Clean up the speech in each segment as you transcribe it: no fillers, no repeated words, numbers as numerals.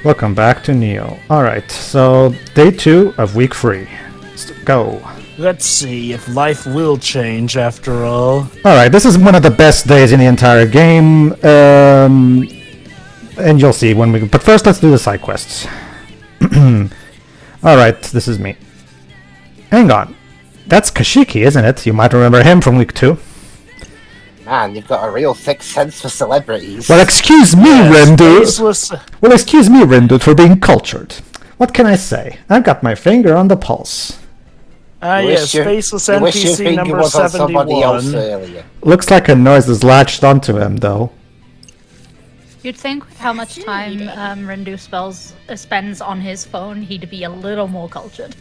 Welcome back to Neo. Alright, so day 2 of week 3. Let's go. Let's see if life will change after all. Alright, this is one of the best days in the entire game. And you'll see when we... But first, let's do the side quests. Alright, this is me. Hang on. That's Kashiki, isn't it? You might remember him from week 2. Man, you've got a real thick sense for celebrities. Well, excuse me, Rendu. Faceless. Well, excuse me, Rendu, for being cultured. What can I say? I've got my finger on the pulse. Yes, faceless NPC number 71. Looks like a noise is latched onto him, though. You'd think with how much time Rendu spends on his phone, he'd be a little more cultured.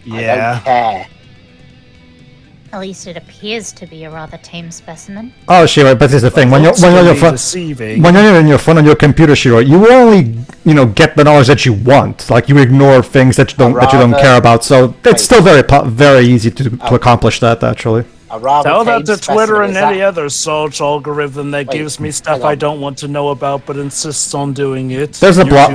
Yeah. I don't care. At least it appears to be a rather tame specimen. Oh, Shiro, but here's the thing: when you're on your phone, when you're on your phone on your computer, Shiro, you only get the knowledge that you want. Like you ignore things that you don't care about. So it's still very easy to accomplish that. Actually, tell that to Twitter and any other search algorithm that gives me stuff I don't want to know about, but insists on doing it. There's a block.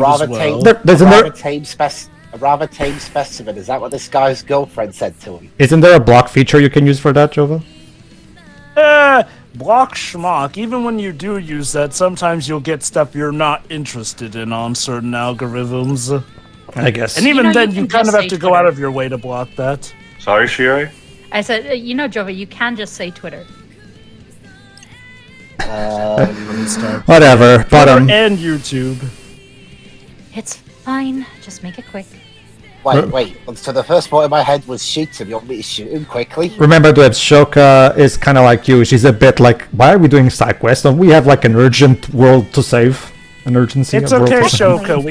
A rather tame specimen. Is that what this guy's girlfriend said to him? Isn't there a block feature you can use for that, Jova? Block schmuck. Even when you do use that, sometimes you'll get stuff you're not interested in on certain algorithms. I guess. And even then, you kind of have to go out of your way to block that. Sorry, Shiri? I said, Jova, you can just say Twitter. Whatever. Twitter and YouTube. It's fine. Just make it quick. Wait. So the first thought in my head was shoot him. You want me to shoot him quickly? Remember, Dweb, Shoka is kind of like you. She's a bit like, why are we doing side quests? Don't we have like an urgent world to save? An urgency? It's okay, Shoka.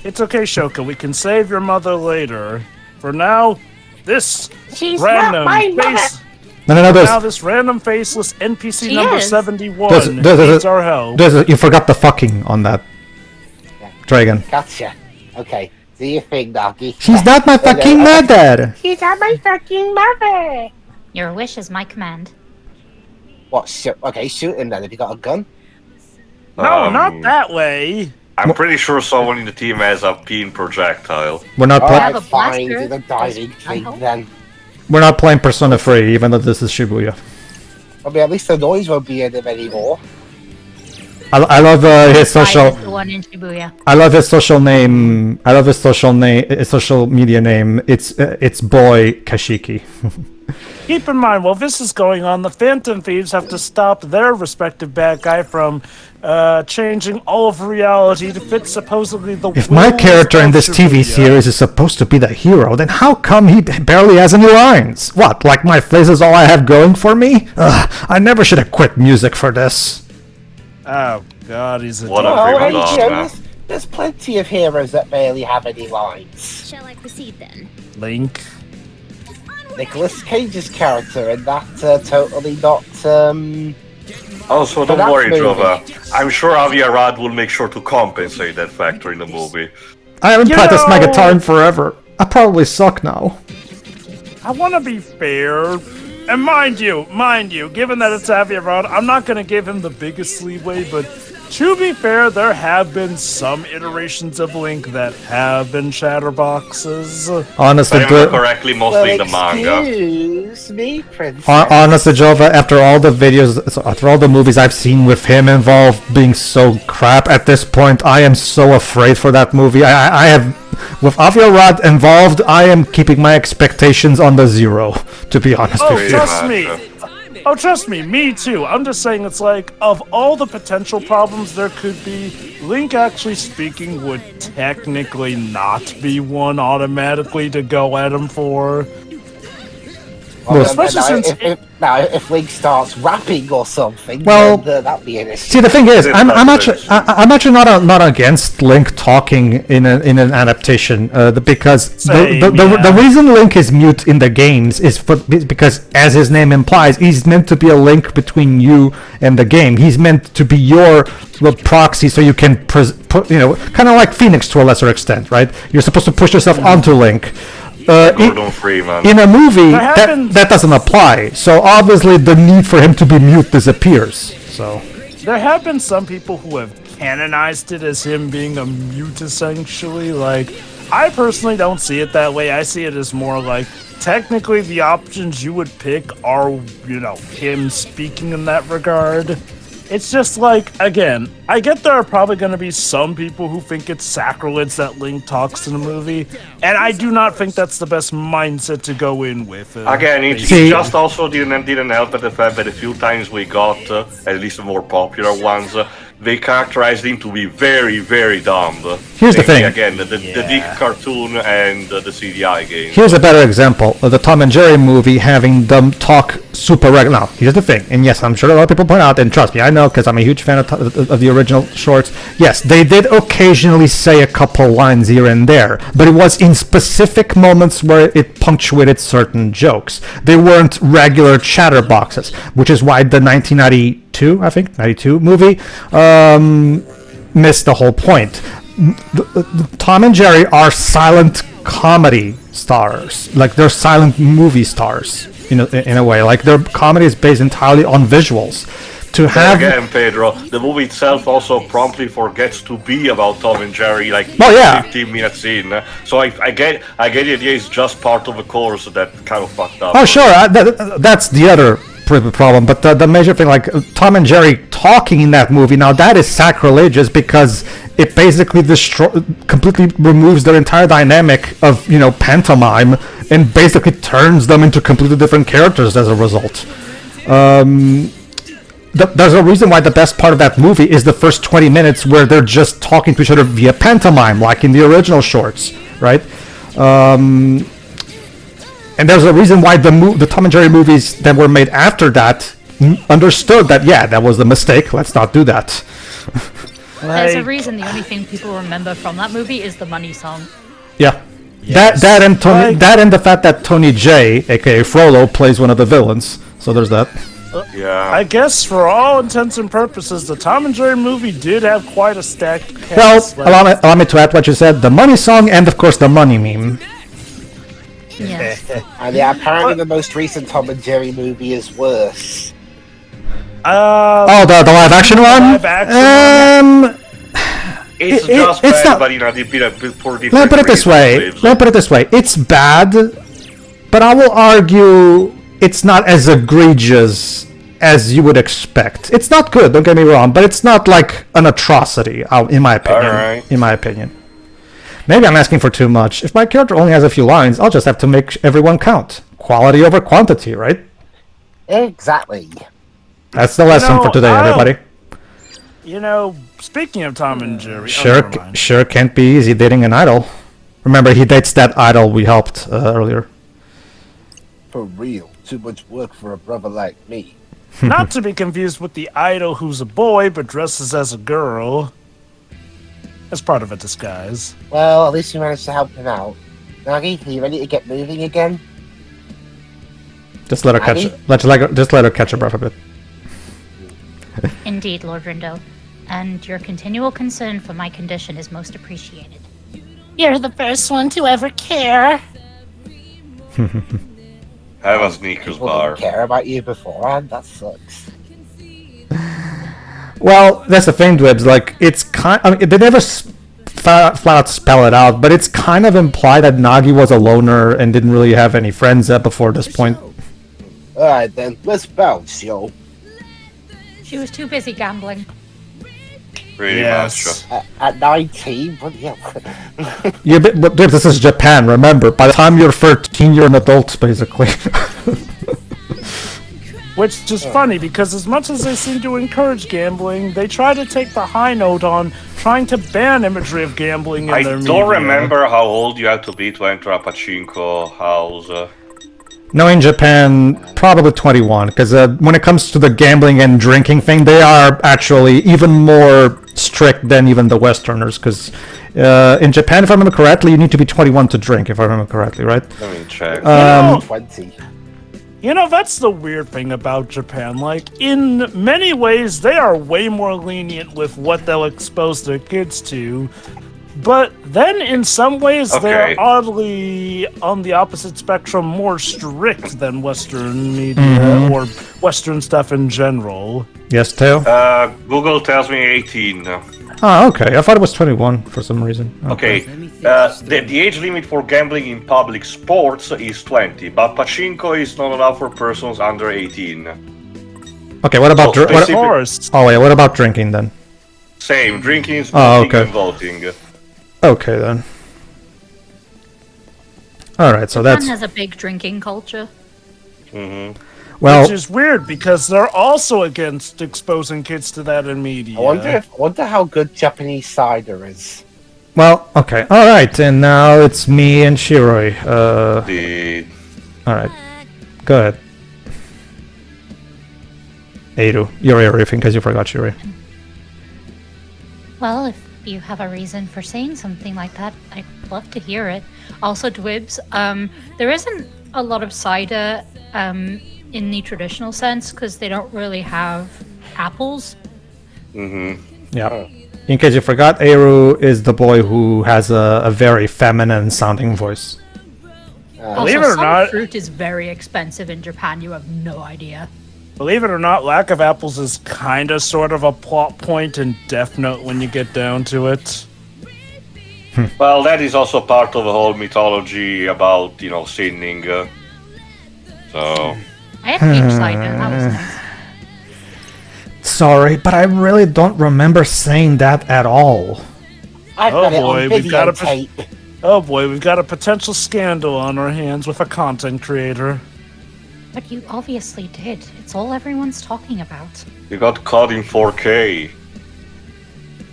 It's okay, Shoka. We can save your mother later. For now, She's not my mother. Now this random faceless NPC number 71 needs our help. You forgot the fucking on that. Yeah. Dragon. Gotcha. Okay. Do you think, Doggy? She's not my fucking mother! She's not my fucking mother! Your wish is my command. What? Okay, shoot him then. Have you got a gun? No, not that way. I'm pretty sure someone in the team has a peen projectile. We're not playing. Fine, do the diving thing then. We're not playing Persona 3, even though this is Shibuya. I mean, at least the noise won't be in him anymore. I love his social. The one in Shibuya. I love his social name. I love his social media name. It's boy Kashiki. Keep in mind, while this is going on, the Phantom Thieves have to stop their respective bad guy from changing all of reality to fit supposedly the. If my character in this TV series is supposed to be the hero, then how come he barely has any lines? What, like my face is all I have going for me? I never should have quit music for this. Oh God, he's a there's plenty of heroes that barely have any lines. Shall I proceed then? Link. Nicolas Cage's character in that totally not. Also, don't worry, Jova. I'm sure Aviarad will make sure to compensate that factor in the movie. I haven't practiced my guitar in forever. I probably suck now. I want to be fair. And mind you, given that it's Aviarad, I'm not going to give him the biggest leeway, but to be fair, there have been some iterations of Link that have been chatterboxes. Honestly, correctly, mostly in the manga. Excuse me, Princess. Honestly, Jova, after all the movies I've seen with him involved being so crap, at this point, I am so afraid for that movie. I have... With Aviarad involved, I am keeping my expectations on the zero, to be honest with you. Trust me, me too. I'm just saying it's like, of all the potential problems there could be, Link actually speaking would technically not be one automatically to go at him for. Well, especially since if Link starts rapping or something, well, then that'd be an issue. See, the thing is, I'm actually not against Link talking in an adaptation, because the reason Link is mute in the games is because, as his name implies, he's meant to be a link between you and the game. He's meant to be your proxy, so you can kind of like Phoenix to a lesser extent, right? You're supposed to push yourself onto Link. In a movie, that doesn't apply. So obviously the need for him to be mute disappears. So there have been some people who have canonized it as him being a mute, essentially. Like, I personally don't see it that way. I see it as more like, technically the options you would pick are, him speaking in that regard. It's just like, again, I get there are probably going to be some people who think it's sacrilege that Link talks in the movie, and I do not think that's the best mindset to go in with. Again, it just also didn't help at the fact that a few times we got, at least the more popular ones, they characterized him to be very, very dumb. Here's the thing. Again, the Dick cartoon and the CDI game. Here's a better example. The Tom and Jerry movie having them talk super regular. Now, here's the thing. And yes, I'm sure a lot of people point out, and trust me, I know because I'm a huge fan of the original shorts. Yes, they did occasionally say a couple lines here and there, but it was in specific moments where it punctuated certain jokes. They weren't regular chatterboxes, which is why the 92 movie missed the whole point. Tom and Jerry are silent comedy stars, like they're silent movie stars in a way. Like their comedy is based entirely on visuals. To have again, Pedro, the movie itself also promptly forgets to be about Tom and Jerry, like 15 minutes in. So I get the idea it's just part of a course that kind of fucked up. Oh, sure, that's the other problem. But the major thing, like Tom and Jerry talking in that movie, now that is sacrilegious because it basically completely removes their entire dynamic of pantomime and basically turns them into completely different characters as a result. There's a reason why the best part of that movie is the first 20 minutes where they're just talking to each other via pantomime, like in the original shorts, right? And there's a reason why the Tom and Jerry movies that were made after that understood that, that was the mistake, let's not do that. There's a reason the only thing people remember from that movie is the money song. Yeah. Yes. That and the fact that Tony J, aka Frollo, plays one of the villains. So there's that. Yeah. I guess for all intents and purposes, the Tom and Jerry movie did have quite a stacked Well, cast. allow me to add what you said. The money song and, of course, the money meme. Yes. And apparently the most recent Tom and Jerry movie is worse. The live action one? It's bad, but they beat a poor different. Let me put it this way. It's bad, but I will argue it's not as egregious as you would expect. It's not good, don't get me wrong, but it's not like an atrocity, in my opinion. Alright. In my opinion. Maybe I'm asking for too much. If my character only has a few lines, I'll just have to make everyone count. Quality over quantity, right? Exactly. That's the lesson for today, everybody. Speaking of Tom and Jerry... Sure can't be easy dating an idol. Remember, he dates that idol we helped earlier. For real. Too much work for a brother like me. Not to be confused with the idol who's a boy but dresses as a girl. As part of a disguise. Well, at least you managed to help him out. Nagi, are you ready to get moving again? Just let her catch her breath a bit. Indeed, Lord Rindo. And your continual concern for my condition is most appreciated. You're the first one to ever care. Have a Sneakers bar. Didn't care about you beforehand? That sucks. Well, that's the thing, Dwibs. Like, it's they never flat out spell it out, but it's kind of implied that Nagi was a loner and didn't really have any friends before this point. Alright then, let's bounce, yo. She was too busy gambling. Pretty much. At 19? But yeah. But this is Japan, remember. By the time you're 13, you're an adult, basically. Which is funny, because as much as they seem to encourage gambling, they try to take the high note on trying to ban imagery of gambling in their media. I don't remember how old you had to be to enter a pachinko house. No, in Japan, probably 21, because when it comes to the gambling and drinking thing, they are actually even more strict than even the Westerners, because in Japan, if I remember correctly, you need to be 21 to drink, if I remember correctly, right? Let me check. 20. That's the weird thing about Japan. Like, in many ways, they are way more lenient with what they'll expose their kids to. But then, in some ways, they're oddly on the opposite spectrum, more strict than Western media or Western stuff in general. Yes, Teo? Google tells me 18. Ah, okay. I thought it was 21 for some reason. Okay, the age limit for gambling in public sports is 20, but pachinko is not allowed for persons under 18. Okay, what about So Of course. Oh wait, what about drinking then? Same, drinking, Oh, smoking, okay. and voting. Okay then. Alright, so Japan that's... has a big drinking culture. Well, Which is weird because they're also against exposing kids to that in media. I wonder how good Japanese cider is. well, okay. Alright, and now it's me and Shiroi. Alright. Go ahead. Eiru. You're Eiru, in case you forgot Shiroi. Well, if you have a reason for saying something like that, I'd love to hear it. Also, Dwibs, there isn't a lot of cider in the traditional sense because they don't really have apples. Yeah. In case you forgot, Eiru is the boy who has a very feminine sounding voice. Believe Also, it or some not- fruit is very expensive in Japan. You have no idea. Believe it or not, lack of apples is kind of sort of a plot point in Death Note when you get down to it. Well, that is also part of the whole mythology about, sinning. So, I had peach cider. That was nice. Sorry, but I really don't remember saying that at all. I've Oh got it boy, on we've got a videotape. Oh boy, we've got a potential scandal on our hands with a content creator. But you obviously did. It's all everyone's talking about. you got caught in 4K.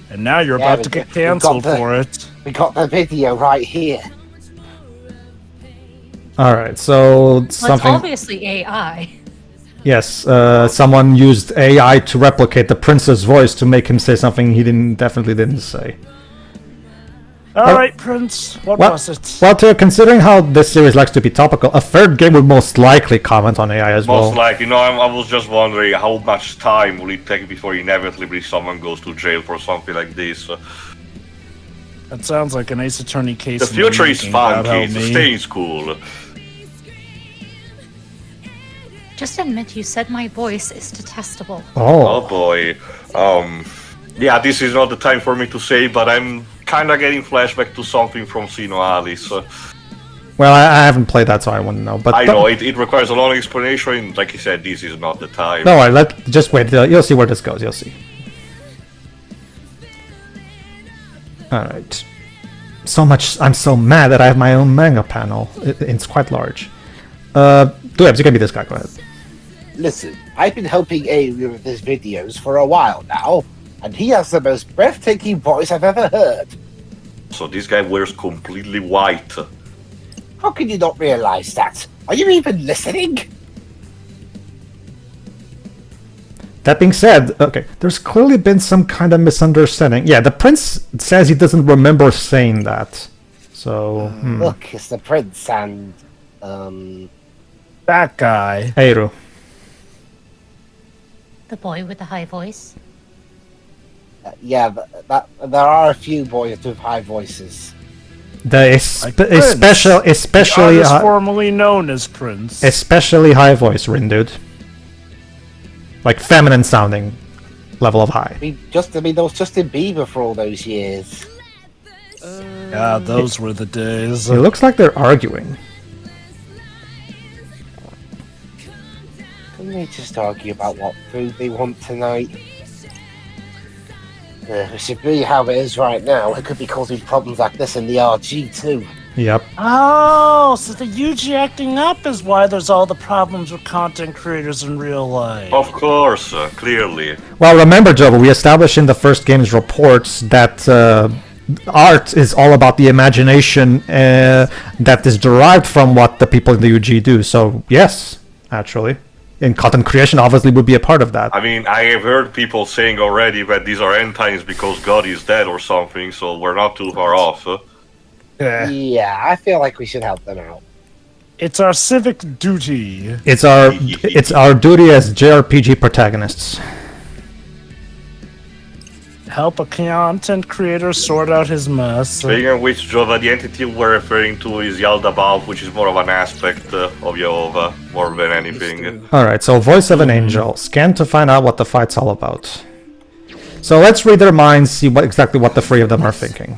And now you're Yeah, about to we get got cancelled the- for it. We got the video right here. Alright, so Well, it's something... obviously AI. Yes, someone used AI to replicate the prince's voice to make him say something he definitely didn't say. Alright, Prince, what Well, was it? well, considering how this series likes to be topical, a third game would most likely comment on AI as well. Most likely, I was just wondering how much time will it take before inevitably someone goes to jail for something like this. That sounds like an Ace Attorney case. The in future is making, fun, God help kids. me. Stay in school. Just admit you said my voice is detestable. Oh boy. Yeah, this is not the time for me to say, but I'm kinda getting flashback to something from Sino Alice. Well, I haven't played that, so I wouldn't know. But I know, it requires a long explanation, and like you said, this is not the time. No, just wait. You'll see where this goes. You'll see. Alright. So much... I'm so mad that I have my own manga panel. It's quite large. Dwebs, you can be this guy. Go ahead. Listen, I've been helping Eiru with his videos for a while now, and he has the most breathtaking voice I've ever heard. So this guy wears completely white. How can you not realize that? Are you even listening? That being said, okay, there's clearly been some kind of misunderstanding. Yeah, the prince says he doesn't remember saying that. So, Look, it's the prince and, That guy. Eiru. The boy with the high voice. yeah, that there are a few boys with high voices. The especially Artist formerly known as Prince. especially high voice, Rin, dude. Like feminine sounding level of high. I mean, there was Justin Bieber for all those years. Yeah, those were the days. It looks like they're arguing. Couldn't they just argue about what food they want tonight? It should be how it is right now. It could be causing problems like this in the RG too. Yep. Oh, so the UG acting up is why there's all the problems with content creators in real life. Of course, clearly. Well, remember, Joe, we established in the first game's reports that art is all about the imagination that is derived from what the people in the UG do. So, yes, actually. And content creation obviously would be a part of that. I mean, I have heard people saying already that these are end times because God is dead or something, so we're not too far off. Yeah, I feel like we should help them out. It's our civic duty. It's our duty as JRPG protagonists. Help a content creator sort out his mess. Speaking of which, Jova, the entity we're referring to is Yaldabaoth, which is more of an aspect of Yehova, more than anything. Alright, so Voice of an Angel. Scan to find out what the fight's all about. So let's read their minds, see exactly what the three of them are thinking.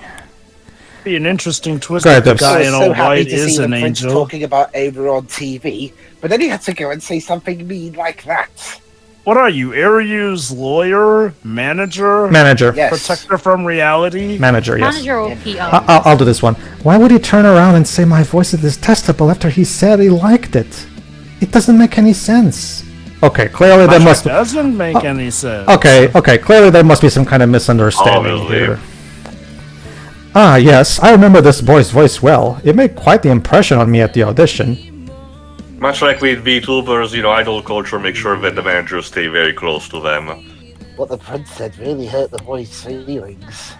Be an interesting twist. Go ahead, The Dibs. guy I was in so all happy white to is see the an prince angel. talking about Eiru on TV, but then he had to go and say something mean like that. What are you, Eiru's lawyer, manager, Manager. Yes. protector from reality? Manager, yes. Manager or PR. I'll do this one. Why would he turn around and say my voice is detestable after he said he liked it? It doesn't make any sense. Okay, clearly there must. Doesn't make any sense. Okay, clearly there must be some kind of misunderstanding Obviously. here. Ah, yes, I remember this boy's voice well. It made quite the impression on me at the audition. Much like with VTubers, idol culture, make sure that the managers stay very close to them. What the prince said really hurt the boy's feelings.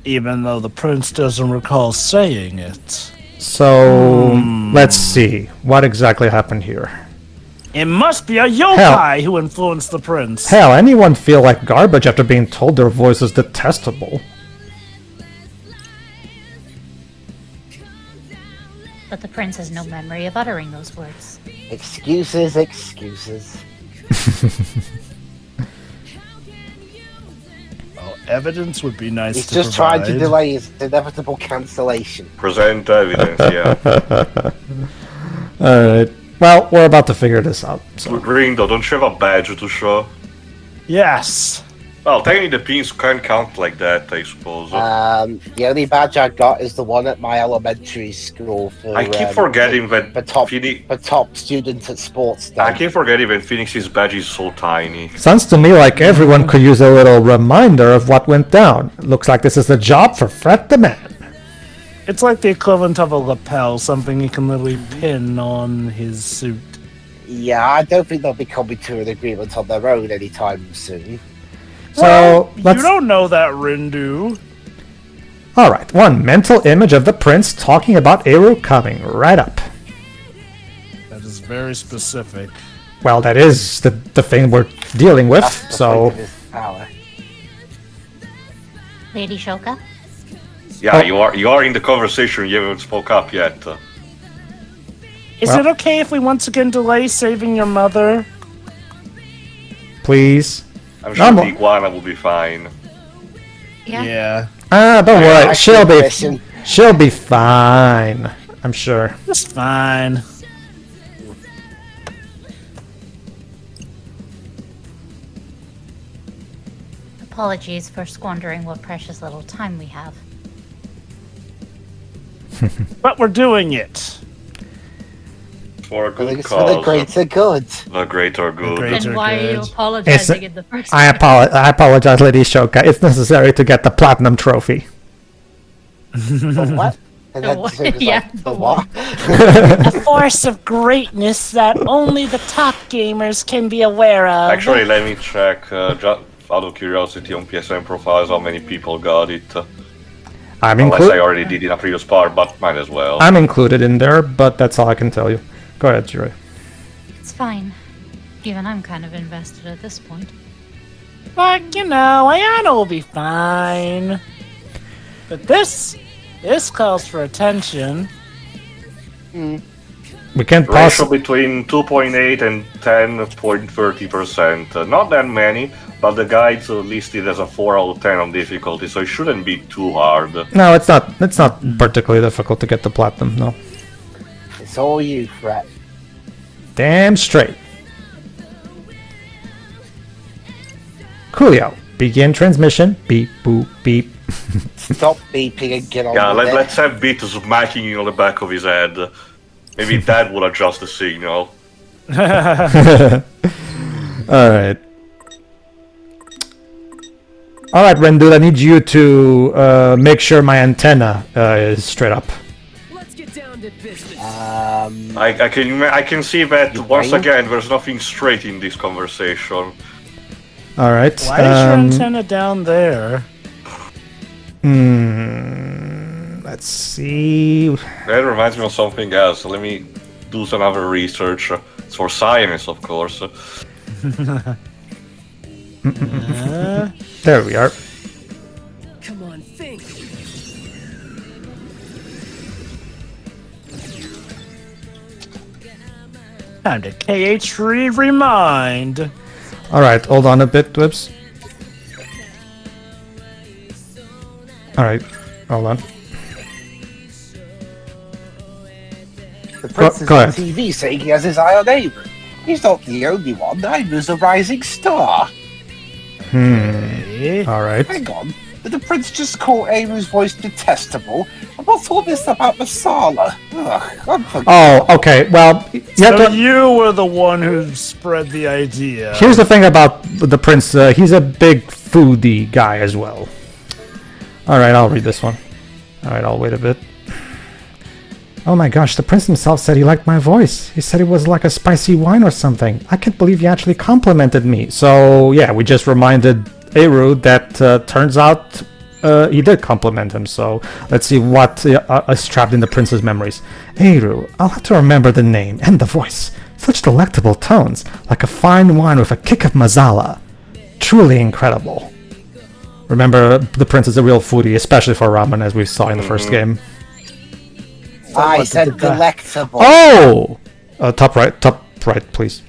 Even though the prince doesn't recall saying it. So, let's see. What exactly happened here? It must be a yokai who influenced the prince. Hell, anyone feel like garbage after being told their voice is detestable? But the prince has no memory of uttering those words. Excuses, excuses. Well, evidence would be nice He's to just provide. trying to delay his inevitable cancellation. Present evidence, yeah. Alright. Well, we're about to figure this out. So. Ringo, don't you have a badge to show? Yes. Well, technically the pins can't count like that, I suppose. The only badge I got is the one at my elementary school for. I keep forgetting that for top Phoenix. for top student at sports day. I keep forgetting that Phoenix's badge is so tiny. Sounds to me like everyone could use a little reminder of what went down. Looks like this is the job for Fred the Man. It's like the equivalent of a lapel, something you can literally pin on his suit. Yeah, I don't think they'll be coming to an agreement on their own anytime soon. So, you let's... don't know that, Rindu. Alright, one mental image of the prince talking about Eiru coming right up. That is very specific. Well, that is the thing we're dealing with, That's the so... point of his power. Lady Shoka? Yeah, Oh. you are in the conversation. You haven't spoke up yet. Is Well- it okay if we once again delay saving your mother? Please. I'm sure I'm- the iguana will be fine. Yeah. Don't worry, I she'll think be... Christian- She'll be fine. I'm sure. It's fine. Apologies for squandering what precious little time we have. But we're doing it. For a I think good it's for the cause. greater good. The greater good. greater- Then why are you good. apologizing in the first I place? apologize, Lady Shoka. It's necessary to get the platinum trophy. The what? And The then what? Suga's Yeah, like, the the what? A force of greatness that only the top gamers can be aware of. Actually, let me check. Just out of curiosity, on PSN profiles, how many people got it? I'm, Unless I inclu- already did in a previous part, but might as well. I'm included in there, but that's all I can tell you. Go ahead, Jiri. It's fine. Even I'm kind of invested at this point. But, you know, Ayana will be fine. But this calls for attention. We can't Ratio possibly... between 2.8 and 10.30%. Not that many, but the guide's listed as a 4 out of 10 on difficulty, so it shouldn't be too hard. No, it's not. It's not particularly difficult to get the platinum, no. It's all you, Fred. Damn straight. Coolio. Begin transmission. Beep, boop, beep. Stop beeping and get on Yeah, with it. let's have Beat smacking you on the back of his head. Maybe that would adjust the signal. Alright. Alright, Rendu, I need you to make sure my antenna is straight up. Let's get down to business. I can see that once fine? again there's nothing straight in this conversation. Alright. Why is your antenna down there? Let's see. That reminds me of something else. Let me do some other research. It's for science, of course. There we are. Come on, think. Time to KH remind. Alright, hold on a bit, Dwibs. Alright, hold on. The prince is go on ahead. TV saying he has his eye on Eiru. He's not the only one. Eiru's a rising star. Alright. Hang on. Did the prince just call Eiru's voice detestable? And what's all this about Masala? Ugh, unforgivable. Oh, okay, well, you have So to- you were the one who spread the idea. here's the thing about the prince. He's a big foodie guy as well. Alright, I'll read this one. Alright, I'll wait a bit. Oh my gosh, the prince himself said he liked my voice. He said it was like a spicy wine or something. I can't believe he actually complimented me. So, yeah, we just reminded Eiru that turns out he did compliment him. So, let's see what is trapped in the prince's memories. Eiru, I'll have to remember the name and the voice. Such delectable tones, like a fine wine with a kick of mazala. Truly incredible. Remember, the prince is a real foodie, especially for ramen, as we saw in the first game. I said delectable. Oh! Top right, please.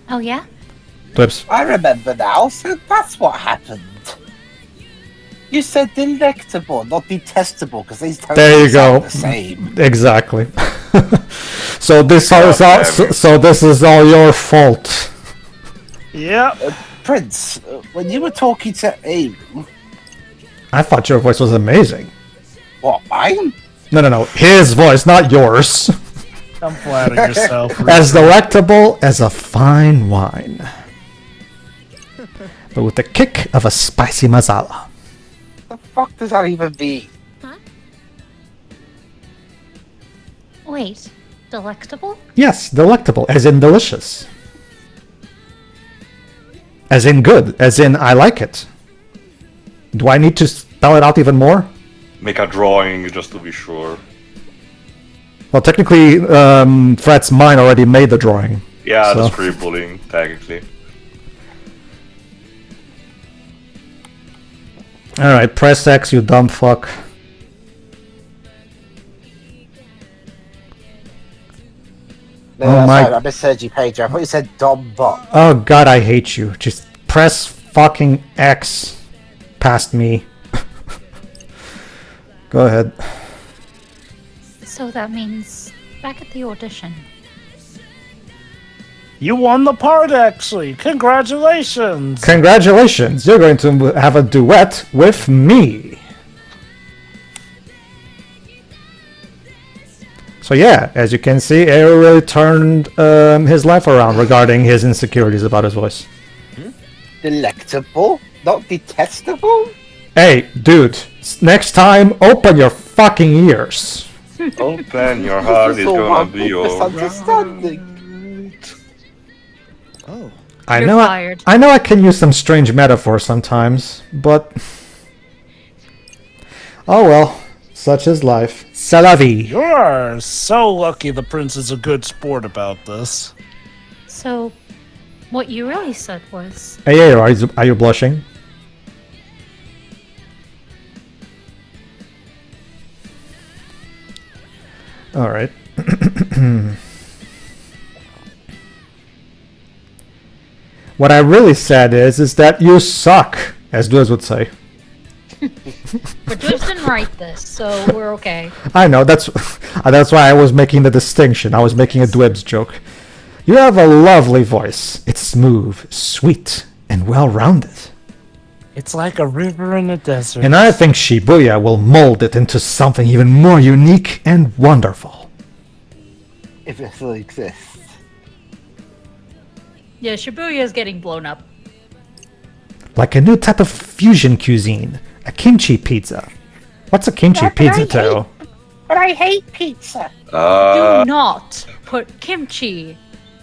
Oh yeah? Dwibs. I remember now, so that's what happened. You said delectable, not detestable, because these tones There you sound go. the same. Exactly. So this this is all your fault. Yep. Prince, when you were talking to Eiru, I thought your voice was amazing. what, mine? No. His voice, not yours. I'm flattering yourself. As delectable as a fine wine. But with the kick of a spicy masala. The fuck does that even mean? Wait, delectable? Yes, delectable, as in delicious. As in good, as in I like it. Do I need to spell it out even more? Make a drawing just to be sure. Well, technically, Fred's mind already made the drawing. Yeah, So- the scribbling, technically. Alright, press X, you dumb fuck. No, Oh that's my- right, I misheard you, Pedro. I thought you said Dom Bot. Oh god, I hate you. Just press fucking X past me. Go ahead. So that means back at the audition. You won the part, actually. Congratulations. Congratulations, you're going to have a duet with me. So yeah, as you can see, Eiru really turned his life around regarding his insecurities about his voice. Delectable? Not detestable? Hey, dude, next time, open your fucking ears. Open your heart, it's all gonna one be big your misunderstanding. I You're know fired. I know I can use some strange metaphors sometimes, but oh well, such is life. C'est la vie. You're so lucky the prince is a good sport about this. So, what you really said was, Hey, are you blushing? All right. What I really said is that you suck, as Duaz would say. but Dwebs didn't write this, so we're okay. I know, that's why I was making the distinction. I was making a Dwebs joke. You have a lovely voice. It's smooth, sweet, and well-rounded. It's like a river in the desert. And I think Shibuya will mold it into something even more unique and wonderful. If it still exists. Yeah, Shibuya is getting blown up. Like a new type of fusion cuisine. A kimchi pizza. What's a kimchi pizza, Teo? But I hate pizza. Do not put kimchi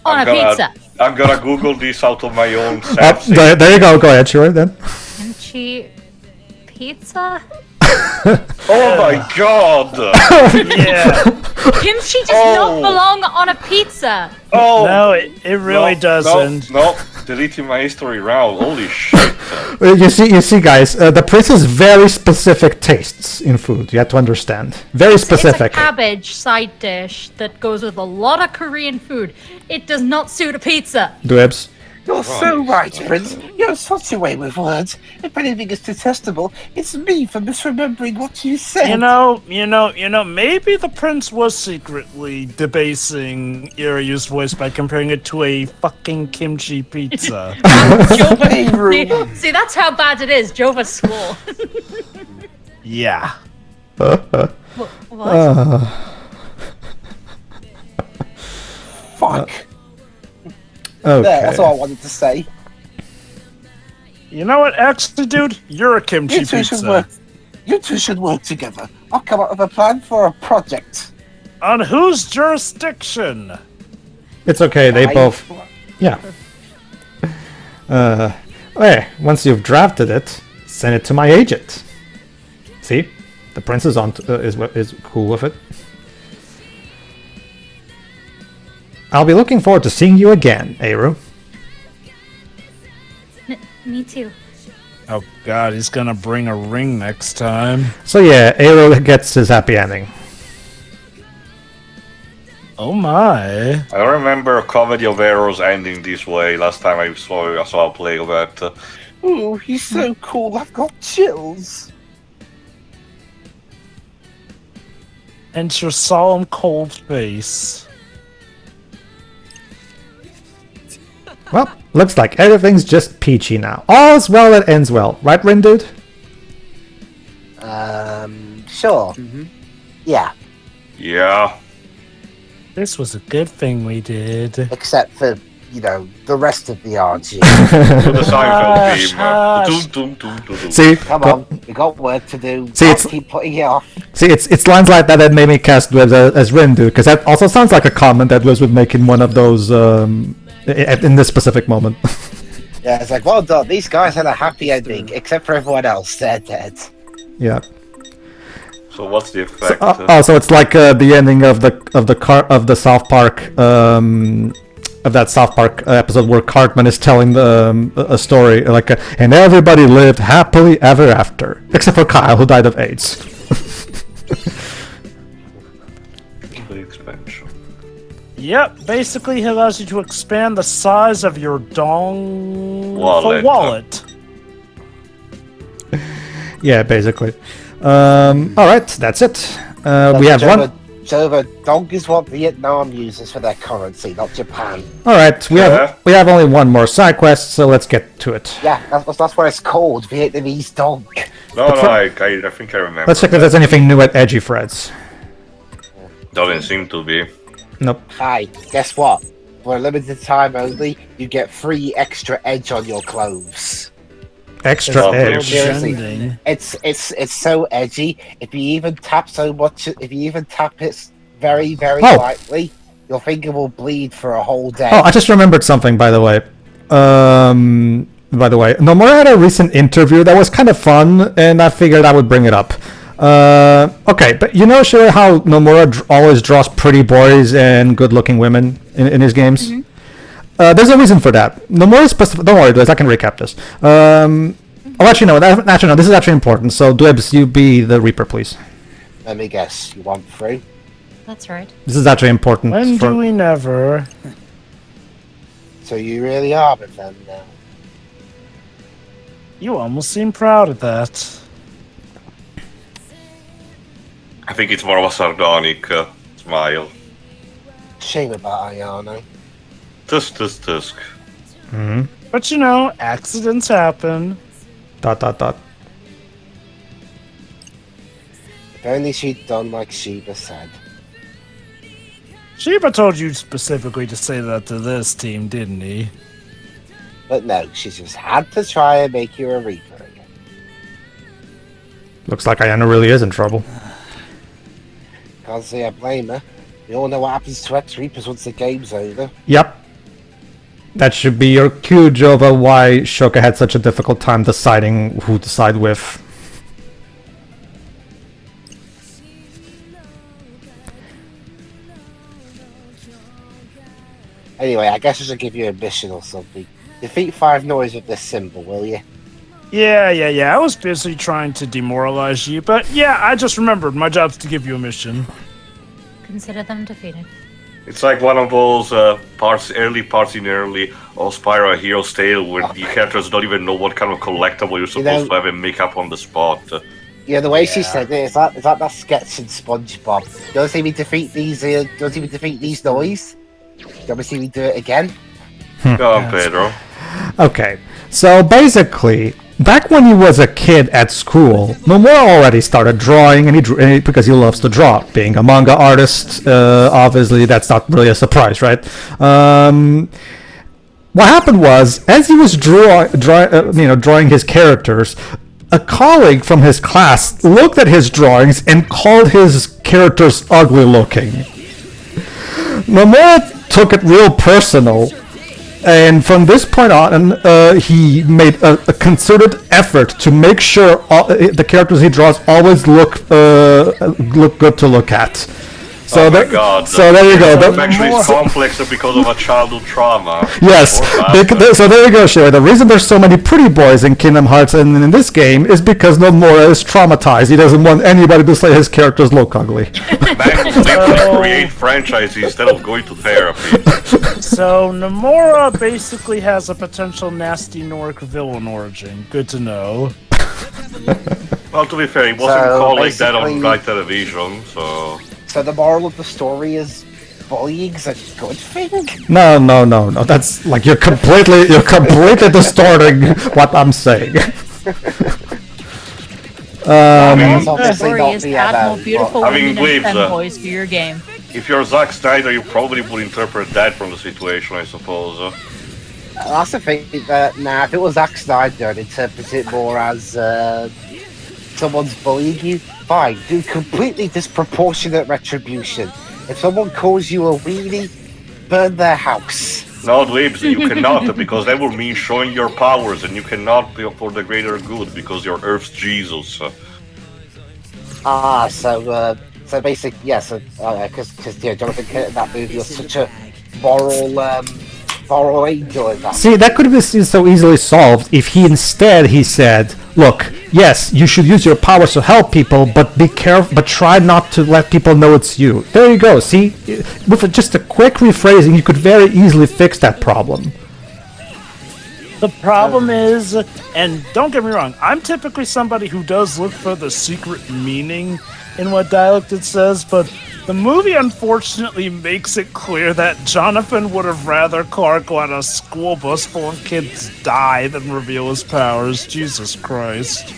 on a pizza. I'm gonna Google this out of my own Oh, sense. there you go. Go ahead, sure, then. Kimchi pizza? Oh my god! Yeah. Kimchi does Oh. not belong on a pizza. Oh! No, it really doesn't. No, deleting my history round. Holy shit. You see, guys, the prince has very specific tastes in food. You have to understand. Very specific. It's a cabbage side dish that goes with a lot of Korean food. It does not suit a pizza. Dwebs, You're so right, Prince. You have such a way with words. If anything is detestable, it's me for misremembering what you said. You know, maybe the prince was secretly debasing Eiru's voice by comparing it to a fucking kimchi pizza. Eiru. See, that's how bad it is. Jova swore. Yeah. What? Fuck. Okay. There, that's all I wanted to say. You know what, actually, dude? You're a kimchi You two should pizza. work. You two should work together. I'll come up with a plan for a project. On whose jurisdiction? It's okay. They I- both. Yeah. Hey, once you've drafted it, send it to my agent. See, the prince is is cool with it. I'll be looking forward to seeing you again, Eiru. Me too. Oh god, he's gonna bring a ring next time. So yeah, Eiru gets his happy ending. Oh my. I remember a comedy of errors ending this way last time I saw a play of it. Ooh, he's so cool. I've got chills. And your solemn cold face. Well, looks like everything's just peachy now. All's well that ends well, right, Rin dude? Sure. Yeah, Yeah. This was a good thing we did. except for, the rest of the RG. To the Seinfeld theme. Hush. Dum, dum, dum, dum, dum. See, Come on, we got work to do. See, Can't it's- keep putting it off. it's lines like that that made me cast Dwebs as Rin dude, because that also sounds like a comment that Dwebs would make in one of those, in this specific moment. Yeah, it's like, well done. These guys had a happy ending, except for everyone else. They're dead. Yeah. So what's the effect? So it's like the ending of the South Park of that South Park episode where Cartman is telling a story like, and everybody lived happily ever after, except for Kyle who died of AIDS. The expansion. Yep, basically he allows you to expand the size of your dong Wallet. wallet. Yeah, basically. All right, that's it. We have one. Jova, dog is what Vietnam uses for their currency, not Japan. All right, we have only one more side quest, so let's get to it. Yeah, that's what it's called, Vietnamese dog. No, I think I remember. Let's check if there's anything new at Edgy Freds. Doesn't seem to be. Nope. Hi, guess what? For a limited time only, you get 3 extra edge on your clothes. Extra Lovely. edge. Seriously, Trending. it's so edgy. If you even tap it very, very Oh. lightly, your finger will bleed for a whole day. Oh, I just remembered something, by the way. Nomura had a recent interview that was kind of fun, and I figured I would bring it up. Okay, but you know, sure, how Nomura always draws pretty boys and good-looking women in his games? Mm-hmm. There's a reason for that. Nomura specific. Don't worry, Dwebs, I can recap this. I'll let you know. Actually, no, this is actually important. So, Dwebs, you be the Reaper, please. Let me guess, you want 3? That's right. This is actually important. When for... do we never? So you really are with them now. You almost seem proud of that. I think it's more of a sardonic smile. Shame about Ayano. Tusk, tusk, tusk. Mhm. But you know, accidents happen. ... If only she'd done like Sheba said. Sheba told you specifically to say that to this team, didn't he? But no, she just had to try and make you a Reaper again. Looks like Ayana really is in trouble. Can't say I blame her. We all know what happens to ex-Reapers once the game's over. Yep. That should be your cue, Jova, why Shoka had such a difficult time deciding who to side with. Anyway, I guess I should give you a mission or something. Defeat 5 noise with this symbol, will you? Yeah. I was busy trying to demoralize you, but yeah, I just remembered my job's to give you a mission. Consider them defeated. It's like one of those early parts in early Spyro Hero's Tale where the characters don't even know what kind of collectible you're supposed to have and make up on the spot. Yeah, the way she said it is like that sketch in SpongeBob. Don't see me defeat these. Don't see me defeat these noise. Don't me see me do it again. Go on, Pedro. Okay, so basically, back when he was a kid at school, Nomura already started drawing, and he drew because he loves to draw. Being a manga artist, obviously that's not really a surprise, right? What happened was, as he was drawing his characters, a colleague from his class looked at his drawings and called his characters ugly looking. Nomura took it real personal. And from this point on, he made a concerted effort to make sure the characters he draws always look good to look at. So oh my God! So there you go. That's actually complex because of a childhood trauma. Yes. So there you go, Sherry. The reason there's so many pretty boys in Kingdom Hearts and in this game is because Nomura is traumatized. He doesn't want anybody to say his characters look ugly. Man, create franchises instead of going to therapy. So Nomura basically has a potential nasty Nork villain origin. Good to know. Well, to be fair, he wasn't called like that on live television, so... So the moral of the story is bullying's a good thing? No. That's like you're completely distorting what I'm saying. The story is add more beautiful women and femboys to your game. If you're Zack Snyder, you probably would interpret that from the situation, I suppose. That's the thing. If it was Zack Snyder, I'd interpret it more as someone's bullying you. Fine, do completely disproportionate retribution. If someone calls you a weenie, burn their house. No, Dweebs, you cannot, because that would mean showing your powers, and you cannot be for the greater good, because you're Earth's Jesus. So basically, yes, because Jonathan Kent in that movie was such a moral angel in that. See, that could have been so easily solved if he said, look, yes, you should use your powers to help people, but be careful, but try not to let people know it's you. There you go. See, with just a quick rephrasing, you could very easily fix that problem. The problem is, and don't get me wrong, I'm typically somebody who does look for the secret meaning in what dialect it says, but the movie unfortunately makes it clear that Jonathan would have rather Clark let a school bus full of kids die than reveal his powers. Jesus Christ.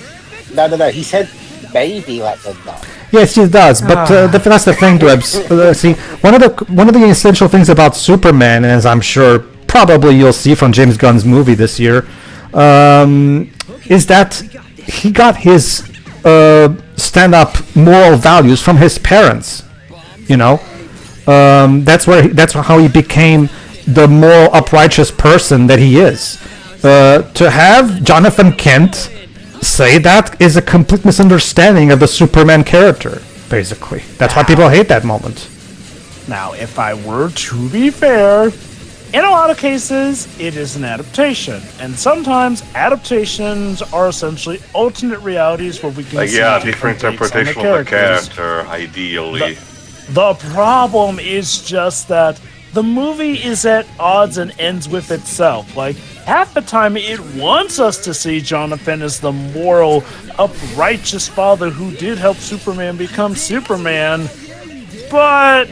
No. He said maybe let them die. Yes, he does, but that's the thing, Dwebs. See, one of the essential things about Superman, as I'm sure probably you'll see from James Gunn's movie this year, is that he got his stand-up moral values from his parents. You know, that's how he became the moral, uprighteous person that he is. To have Jonathan Kent say that is a complete misunderstanding of the Superman character. Basically, that's why people hate that moment. Now, if I were to be fair, in a lot of cases, it is an adaptation, and sometimes adaptations are essentially alternate realities where we can see different interpretation of the character, ideally. The problem is just that the movie is at odds and ends with itself. Like, half the time it wants us to see Jonathan as the moral, uprighteous father who did help Superman become Superman, but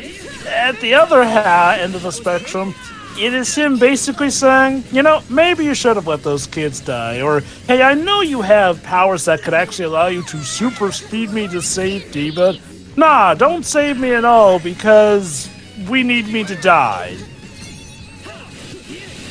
at the other end of the spectrum, it is him basically saying, maybe you should have let those kids die. Or, hey, I know you have powers that could actually allow you to super speed me to safety, but nah, don't save me at all because we need me to die.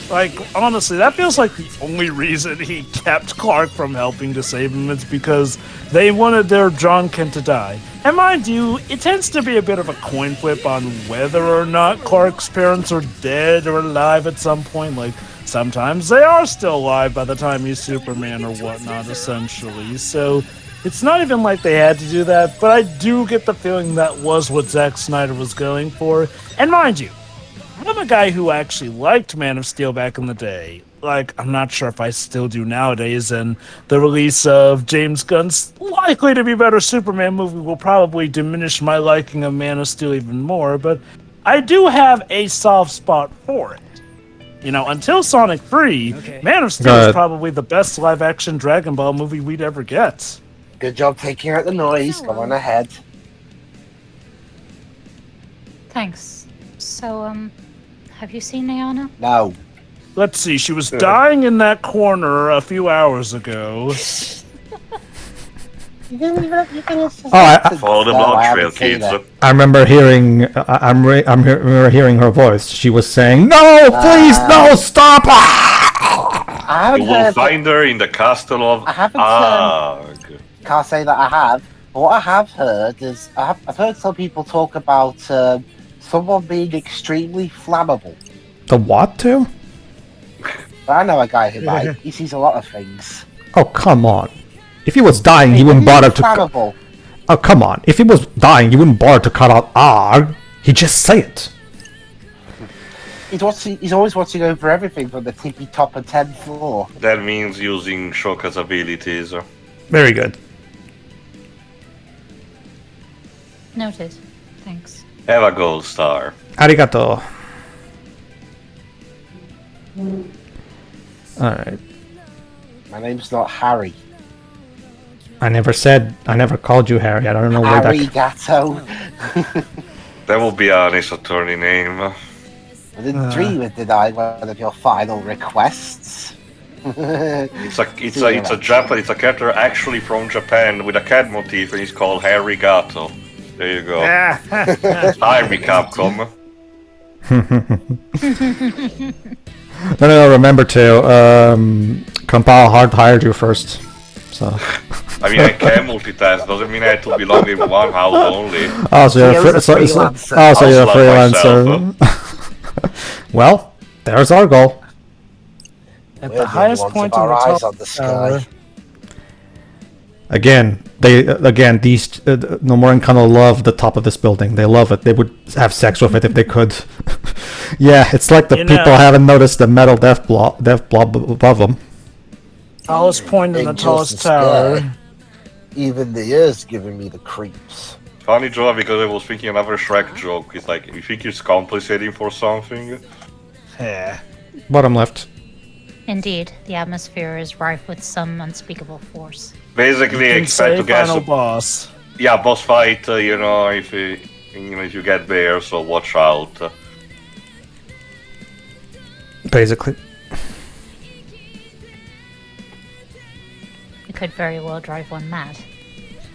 Like, honestly, that feels like the only reason he kept Clark from helping to save him is because they wanted their John Kent to die. And mind you, it tends to be a bit of a coin flip on whether or not Clark's parents are dead or alive at some point. Like, sometimes they are still alive by the time he's Superman or whatnot, essentially. So it's not even like they had to do that, but I do get the feeling that was what Zack Snyder was going for. And mind you, I'm a guy who actually liked Man of Steel back in the day. Like, I'm not sure if I still do nowadays, and the release of James Gunn's likely to be better Superman movie will probably diminish my liking of Man of Steel even more, but I do have a soft spot for it. You know, until Sonic 3, Okay. Man of Steel is probably the best live-action Dragon Ball movie we'd ever get. Good job taking out the noise. Go on ahead. Thanks. So, have you seen Ayana? No. Let's see, she was dying in that corner a few hours ago. You didn't even Follow the blood trail, kids. I remember hearing. Remember hearing her voice. She was saying, "No, please, no, stop!" I You haven't will heard. find her in the castle of I haven't, Arg. Can't say that I have. But what I have heard is I've heard some people talk about someone being extremely flammable. The what too? But I know a guy who might. He sees a lot of things. Oh, come on. If he was dying, he wouldn't bother to. Flammable. Oh, come on. If he was dying, he wouldn't bother to cut out R. He'd just say it. He's always watching over everything from the tippy top of 10th floor. That means using Shoka's abilities. Very good. Noted. Thanks. Have a gold star. Arigato. Alright. My name's not Harry. I never called you Harry. I don't know where that. Arigato. That will be an Ace Attorney name. I didn't dream it, did I? One of your final requests. It's a Japanese. It's a character actually from Japan with a cat motif, and he's called Harry Gato. There you go. Hi, Capcom. No, remember to Compile hard hired you first. So. I mean, I can multitask. Doesn't mean I have to belong in one house only. Oh, so you're a freelancer. Well, there's our goal. At We're the highest ones point of in the our eyes top on the sky. These Nomoran kind of love the top of this building. They love it. They would have sex with it if they could. Yeah, it's like the people haven't noticed the metal death blob above them. Tallest point in the Angels tallest in the tower. sky. Even the air's giving me the creeps. Funny joke because I was thinking another Shrek joke. It's like, you think he's compensating for something? Yeah. Bottom left. Indeed, the atmosphere is rife with some unspeakable force. Basically, You can expect say to get final boss. yeah, boss fight. If you get there, so watch out. Basically. It could very well drive one mad.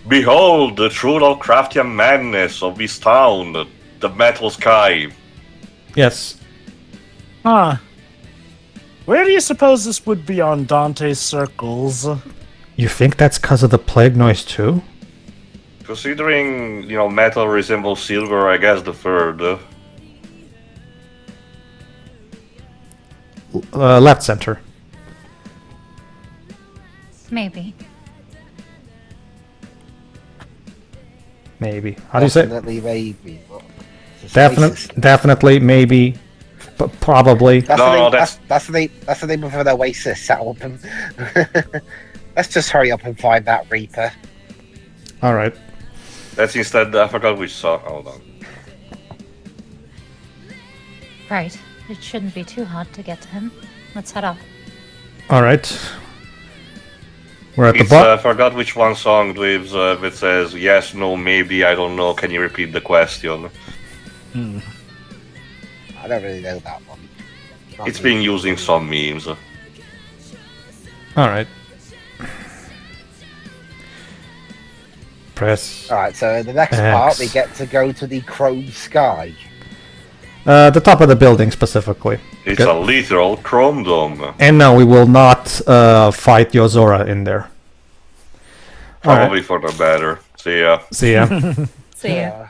Behold the true Lovecraftian madness of this town, the metal sky. Yes. Huh. Where do you suppose this would be on Dante's circles? You think that's because of the plague noise too? Considering, metal resembles silver, I guess the third. Left center. Maybe. Maybe. How do you say? Definitely, maybe. Definitely, maybe, but probably. That's No, the name of an Oasis album. Let's just hurry up and find that Reaper. All right. That's instead, I forgot which song. Hold on. Right. It shouldn't be too hard to get to him. Let's head up. All right. We're at the I bottom. forgot which one song lives that says yes, no, maybe, I don't know. Can you repeat the question? I don't really know that one. It's being used in some memes. All right. Press. Alright, so in the next X. part we get to go to the Chrome Sky. The top of the building specifically. It's Good. a literal chrome dome. And no, we will not fight Yozora in there. Probably for the better. See ya. See ya. See ya.